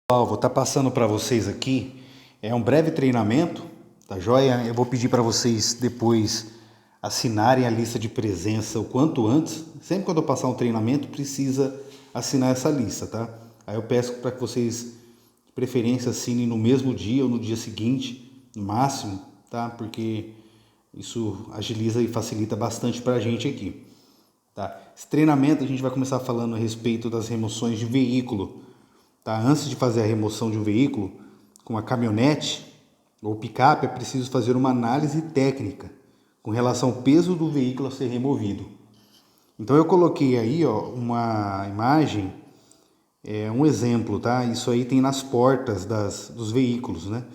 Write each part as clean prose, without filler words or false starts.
Pessoal, vou estar passando para vocês aqui, é um breve treinamento, tá joia? Eu vou pedir para vocês depois assinarem a lista de presença o quanto antes. Sempre quando eu passar um treinamento, precisa assinar essa lista, tá? Aí eu peço para que vocês, de preferência, assinem no mesmo dia ou no dia seguinte, no máximo, tá? Porque isso agiliza e facilita bastante para a gente aqui, tá? Esse treinamento a gente vai começar falando a respeito das remoções de veículo. Tá? Antes de fazer a remoção de um veículo com uma caminhonete ou picape, é preciso fazer uma análise técnica com relação ao peso do veículo a ser removido. Então eu coloquei aí uma imagem, um exemplo, tá? Isso aí tem nas portas dos veículos, né?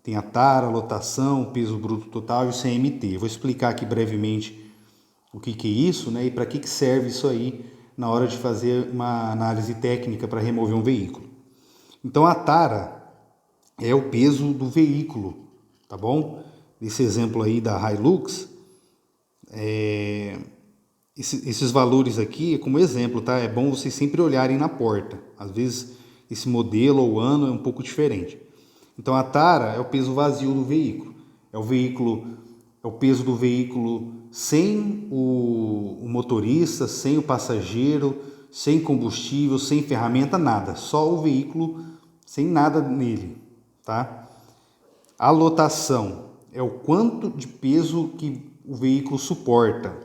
Tem a tara, a lotação, o peso bruto total e o CMT. Eu vou explicar aqui brevemente o que é isso, né? E para que serve isso aí na hora de fazer uma análise técnica para remover um veículo. Então a tara é o peso do veículo, tá bom? Nesse exemplo aí da Hilux, esses valores aqui é como exemplo, tá? É bom vocês sempre olharem na porta. Às vezes esse modelo ou ano é um pouco diferente. Então a tara é o peso vazio do veículo. É o peso do veículo sem o motorista, sem o passageiro, sem combustível, sem ferramenta, nada. Só o veículo sem nada nele, tá? A lotação é o quanto de peso que o veículo suporta,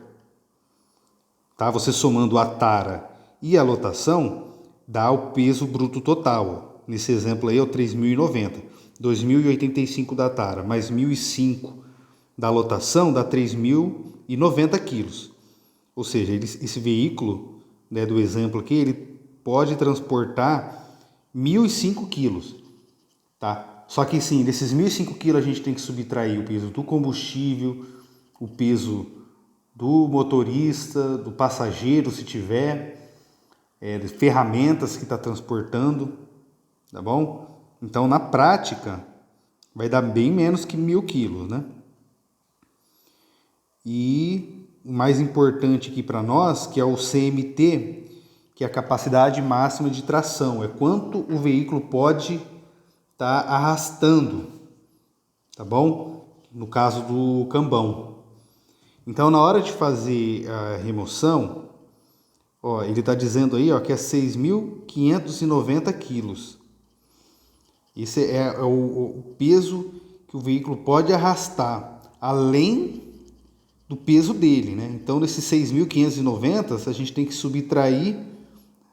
tá? Você somando a tara e a lotação, dá o peso bruto total. Nesse exemplo aí é o 3.090, 2.085 da tara, mais 1.005 da lotação, dá 3.090 quilos. Ou seja, esse veículo, né, do exemplo aqui, ele pode transportar 1.005 quilos, tá? Só que sim, desses 1.005 quilos a gente tem que subtrair o peso do combustível, o peso do motorista, do passageiro, se tiver, de ferramentas que está transportando, tá bom? Então, na prática, vai dar bem menos que 1.000 quilos, né? E o mais importante aqui para nós, que é o CMT, que é a capacidade máxima de tração, é quanto o veículo pode estar arrastando, tá bom? No caso do cambão. Então, na hora de fazer a remoção, ele está dizendo aí que é 6.590 quilos. Esse é o peso que o veículo pode arrastar, além do peso dele, né? Então, desses 6.590, a gente tem que subtrair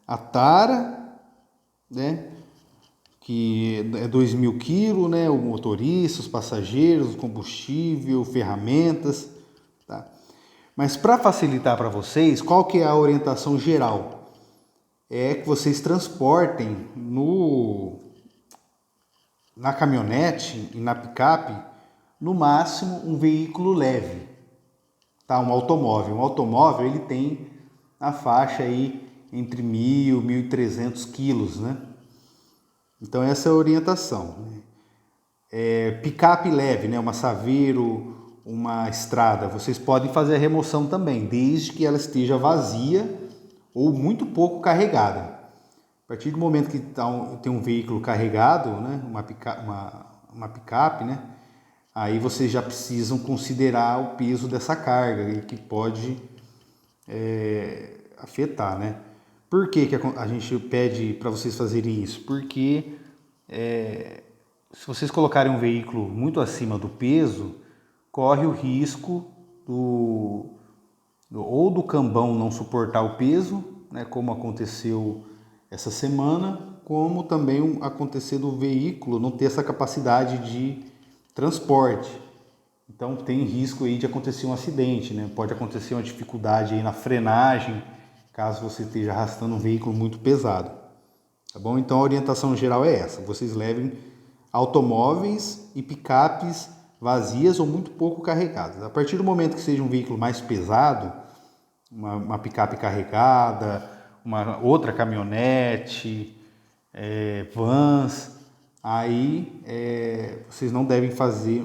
a tara, né? Que é 2.000 quilos, né? O motorista, os passageiros, o combustível, ferramentas, tá? Mas para facilitar para vocês, qual que é a orientação geral? É que vocês transportem na caminhonete e na picape, no máximo um veículo leve, tá? Um automóvel. Um automóvel ele tem a faixa aí entre 1.000 e 1.300 quilos, né? Então essa é a orientação. Picape leve, né? Uma Saveiro, uma Estrada, vocês podem fazer a remoção também, desde que ela esteja vazia ou muito pouco carregada. A partir do momento que tem um veículo carregado, né? Uma picape, né? Aí vocês já precisam considerar o peso dessa carga, que pode afetar, né? Por que a gente pede para vocês fazerem isso? Porque se vocês colocarem um veículo muito acima do peso, corre o risco ou do cambão não suportar o peso, né, como aconteceu essa semana, como também acontecer do veículo não ter essa capacidade de transporte. Então tem risco aí de acontecer um acidente, né? Pode acontecer uma dificuldade aí na frenagem, caso você esteja arrastando um veículo muito pesado. Tá bom? Então a orientação geral é essa: vocês levem automóveis e picapes vazias ou muito pouco carregadas. A partir do momento que seja um veículo mais pesado, uma picape carregada, uma outra caminhonete, vans, aí vocês não devem fazer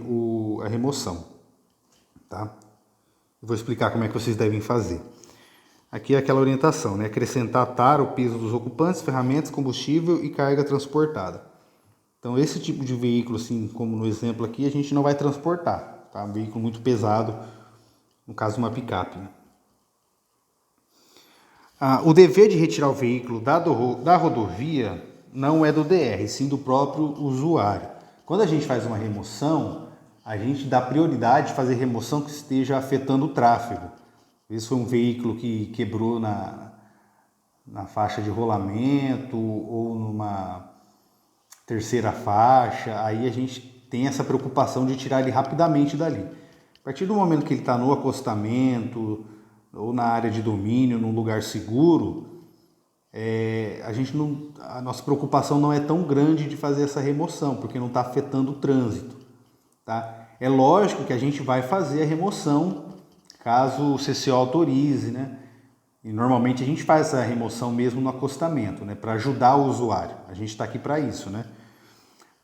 a remoção, tá? Eu vou explicar como é que vocês devem fazer. Aqui é aquela orientação, né? Acrescentar a tara, o peso dos ocupantes, ferramentas, combustível e carga transportada. Então esse tipo de veículo, assim como no exemplo aqui, a gente não vai transportar, tá? Um veículo muito pesado, no caso uma picape, né? O dever de retirar o veículo da rodovia não é do DR, sim do próprio usuário. Quando a gente faz uma remoção, a gente dá prioridade de fazer remoção que esteja afetando o tráfego. Esse foi um veículo que quebrou na faixa de rolamento ou numa terceira faixa, aí a gente tem essa preocupação de tirar ele rapidamente dali. A partir do momento que ele está no acostamento ou na área de domínio, num lugar seguro, a nossa preocupação não é tão grande de fazer essa remoção, porque não está afetando o trânsito. Tá? É lógico que a gente vai fazer a remoção caso o CCO autorize, né? E normalmente a gente faz essa remoção mesmo no acostamento, né? Para ajudar o usuário. A gente está aqui para isso, né?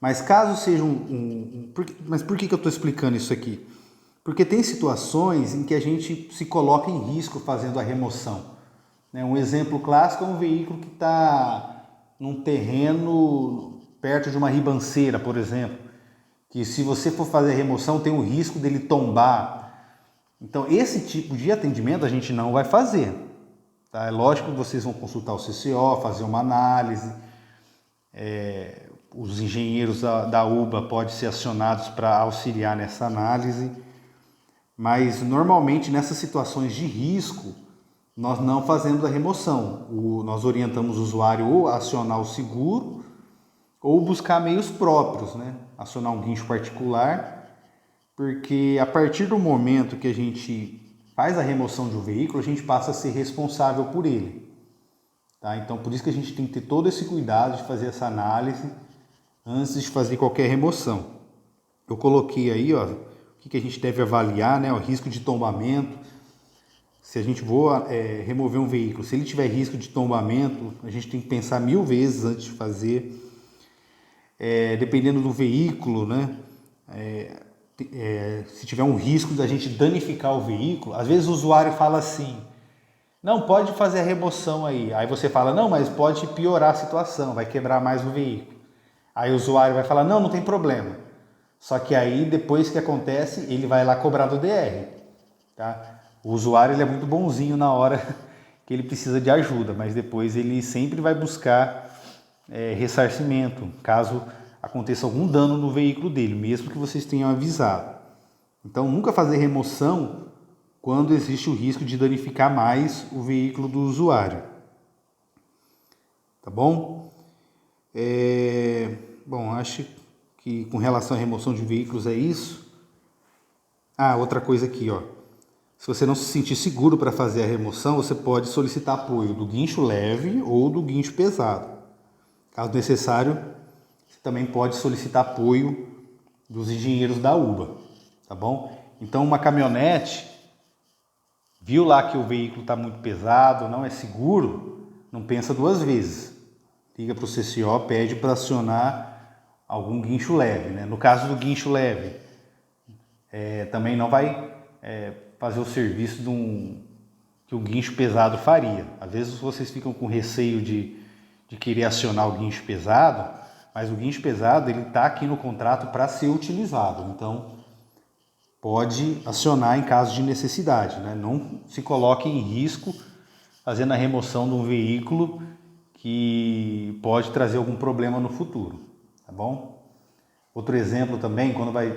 Mas caso seja Mas por que eu estou explicando isso aqui? Porque tem situações em que a gente se coloca em risco fazendo a remoção. Um exemplo clássico é um veículo que está num terreno perto de uma ribanceira, por exemplo, que se você for fazer a remoção tem o risco dele tombar. Então esse tipo de atendimento a gente não vai fazer. Tá? É lógico que vocês vão consultar o CCO, fazer uma análise, os engenheiros da UBA podem ser acionados para auxiliar nessa análise, mas normalmente nessas situações de risco nós não fazemos a remoção. Nós orientamos o usuário ou a acionar o seguro ou buscar meios próprios, né? Acionar um guincho particular, porque a partir do momento que a gente faz a remoção de um veículo, a gente passa a ser responsável por ele. Tá? Então, por isso que a gente tem que ter todo esse cuidado de fazer essa análise antes de fazer qualquer remoção. Eu coloquei aí, ó, o que a gente deve avaliar, né? O risco de tombamento. Se a gente for remover um veículo, se ele tiver risco de tombamento, a gente tem que pensar 1000 vezes antes de fazer. Dependendo do veículo, né? Se tiver um risco da gente danificar o veículo, às vezes o usuário fala assim, não, pode fazer a remoção aí. Aí você fala, não, mas pode piorar a situação, vai quebrar mais o veículo. Aí o usuário vai falar, não, não tem problema. Só que aí, depois que acontece, ele vai lá cobrar do DR. Tá? O usuário ele é muito bonzinho na hora que ele precisa de ajuda, mas depois ele sempre vai buscar ressarcimento, caso aconteça algum dano no veículo dele, mesmo que vocês tenham avisado. Então, nunca fazer remoção quando existe o risco de danificar mais o veículo do usuário. Tá bom? Bom, acho que com relação à remoção de veículos é isso. Outra coisa aqui, ó. Se você não se sentir seguro para fazer a remoção, você pode solicitar apoio do guincho leve ou do guincho pesado. Caso necessário, você também pode solicitar apoio dos engenheiros da UBA, tá bom? Então, uma caminhonete, viu lá que o veículo está muito pesado, não é seguro, não pensa duas vezes. Liga para o CCO, pede para acionar algum guincho leve, né? No caso do guincho leve, também não vai fazer o serviço que o guincho pesado faria. Às vezes vocês ficam com receio de querer acionar o guincho pesado, mas o guincho pesado ele está aqui no contrato para ser utilizado, então pode acionar em caso de necessidade, né? Não se coloque em risco fazendo a remoção de um veículo que pode trazer algum problema no futuro, tá bom? Outro exemplo também, quando vai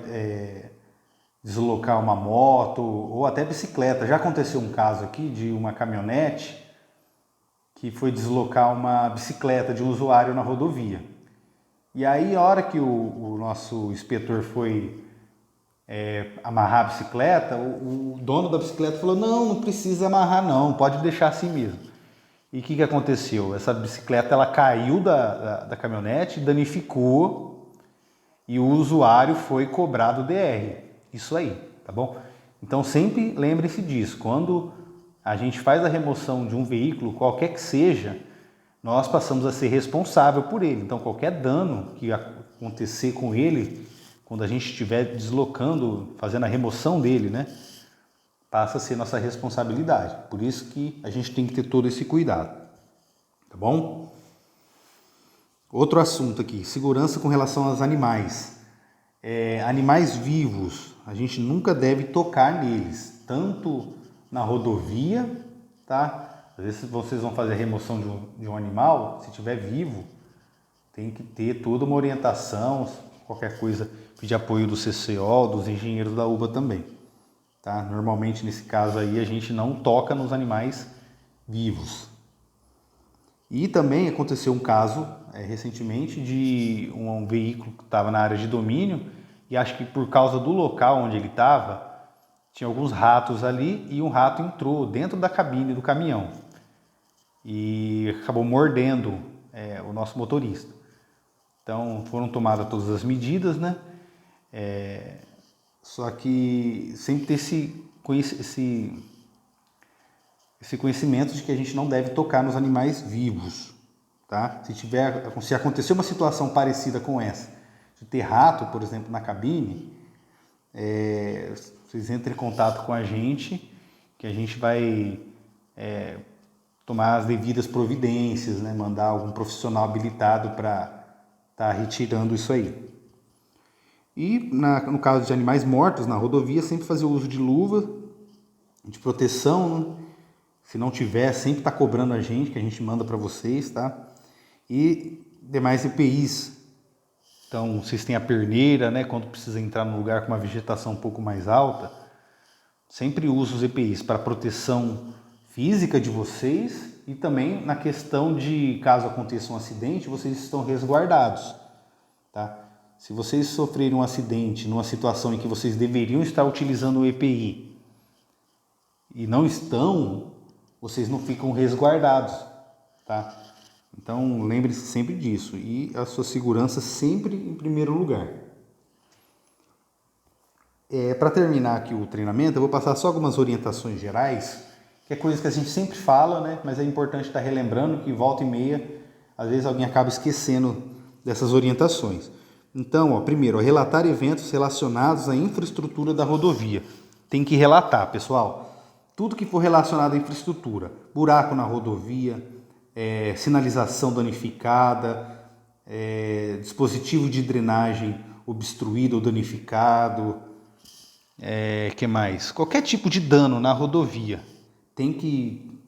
deslocar uma moto ou até bicicleta, já aconteceu um caso aqui de uma caminhonete que foi deslocar uma bicicleta de um usuário na rodovia. E aí, a hora que o nosso inspetor foi amarrar a bicicleta, o dono da bicicleta falou, não precisa amarrar não, pode deixar assim mesmo. E o que aconteceu? Essa bicicleta ela caiu da caminhonete, danificou e o usuário foi cobrado DR. Isso aí, tá bom? Então sempre lembre-se disso, quando a gente faz a remoção de um veículo, qualquer que seja, nós passamos a ser responsável por ele. Então qualquer dano que acontecer com ele, quando a gente estiver deslocando, fazendo a remoção dele, né, passa a ser nossa responsabilidade. Por isso que a gente tem que ter todo esse cuidado, tá bom? Outro assunto aqui, segurança com relação aos animais. Animais vivos, a gente nunca deve tocar neles, tanto na rodovia, tá? Às vezes vocês vão fazer a remoção de um animal, se estiver vivo, tem que ter toda uma orientação, qualquer coisa, pedir apoio do CCO, dos engenheiros da UBA também. Tá? Normalmente, nesse caso aí, a gente não toca nos animais vivos. E também aconteceu um caso recentemente de um veículo que estava na área de domínio e acho que por causa do local onde ele estava, tinha alguns ratos ali e um rato entrou dentro da cabine do caminhão e acabou mordendo o nosso motorista. Então foram tomadas todas as medidas, né? Só que sempre ter esse conhecimento de que a gente não deve tocar nos animais vivos, tá? Se acontecer uma situação parecida com essa, de ter rato, por exemplo, na cabine, vocês entrem em contato com a gente, que a gente vai tomar as devidas providências, né? Mandar algum profissional habilitado para estar retirando isso aí. E no caso de animais mortos na rodovia, sempre fazer o uso de luva, de proteção, né? Se não tiver, sempre está cobrando a gente, que a gente manda para vocês, tá? E demais EPIs. Então, vocês têm a perneira, né? Quando precisa entrar num lugar com uma vegetação um pouco mais alta, sempre usa os EPIs para proteção física de vocês e também na questão de, caso aconteça um acidente, vocês estão resguardados, tá? Se vocês sofrerem um acidente numa situação em que vocês deveriam estar utilizando o EPI e não estão, vocês não ficam resguardados, tá? Então lembre-se sempre disso e a sua segurança sempre em primeiro lugar. Para terminar aqui o treinamento, eu vou passar só algumas orientações gerais, que é coisa que a gente sempre fala, né? Mas é importante estar relembrando que volta e meia, às vezes alguém acaba esquecendo dessas orientações. Então, primeiro, relatar eventos relacionados à infraestrutura da rodovia. Tem que relatar, pessoal. Tudo que for relacionado à infraestrutura, buraco na rodovia, sinalização danificada, dispositivo de drenagem obstruído ou danificado, que mais? Qualquer tipo de dano na rodovia, tem que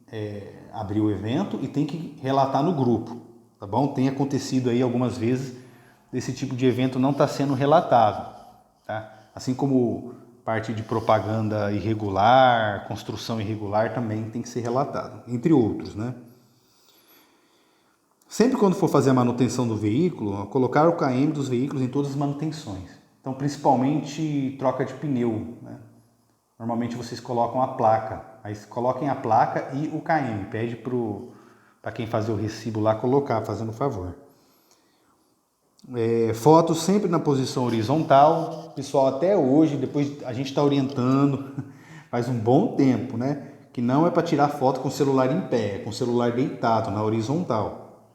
abrir o evento e tem que relatar no grupo, tá bom? Tem acontecido aí algumas vezes desse tipo de evento não está sendo relatado, tá? Assim como parte de propaganda irregular, construção irregular também tem que ser relatado, entre outros, né? Sempre quando for fazer a manutenção do veículo, colocar o KM dos veículos em todas as manutenções. Então, principalmente troca de pneu, né? Normalmente vocês colocam a placa, aí coloquem a placa e o KM, pede para quem fazer o recibo lá colocar, fazendo favor. Fotos sempre na posição horizontal. Pessoal, até hoje, depois a gente está orientando, faz um bom tempo, né? Que não é para tirar foto com o celular em pé, é com o celular deitado, na horizontal.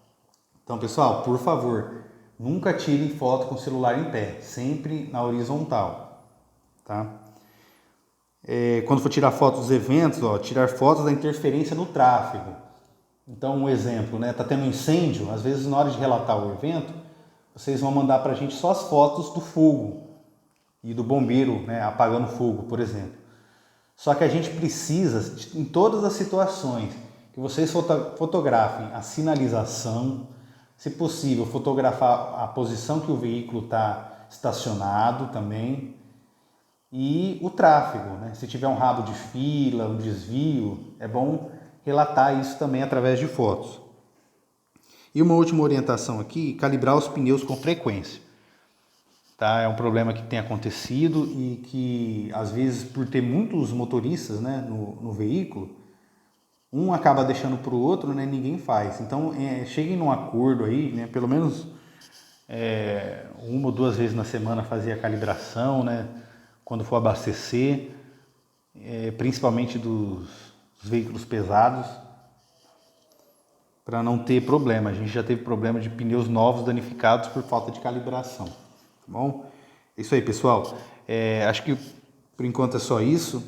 Então, pessoal, por favor, nunca tirem foto com o celular em pé, sempre na horizontal, tá? Quando for tirar fotos dos eventos, tirar fotos da interferência no tráfego. Então, um exemplo, né? Tá tendo um incêndio, às vezes na hora de relatar o evento, vocês vão mandar para a gente só as fotos do fogo e do bombeiro, né, apagando fogo, por exemplo. Só que a gente precisa, em todas as situações, que vocês fotografem a sinalização, se possível, fotografar a posição que o veículo está estacionado também e o tráfego, né? Se tiver um rabo de fila, um desvio, é bom relatar isso também através de fotos. E uma última orientação aqui, calibrar os pneus com frequência. Tá? É um problema que tem acontecido e que, às vezes, por ter muitos motoristas, né, no veículo, um acaba deixando para o outro, né, ninguém faz. Então, cheguem num acordo aí, né, pelo menos uma ou duas vezes na semana fazer a calibração, né, quando for abastecer, principalmente dos veículos pesados, para não ter problema. A gente já teve problema de pneus novos danificados por falta de calibração, tá bom? É isso aí, pessoal. Acho que por enquanto é só isso.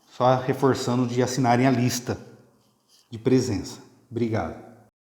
Só reforçando de assinarem a lista de presença. Obrigado.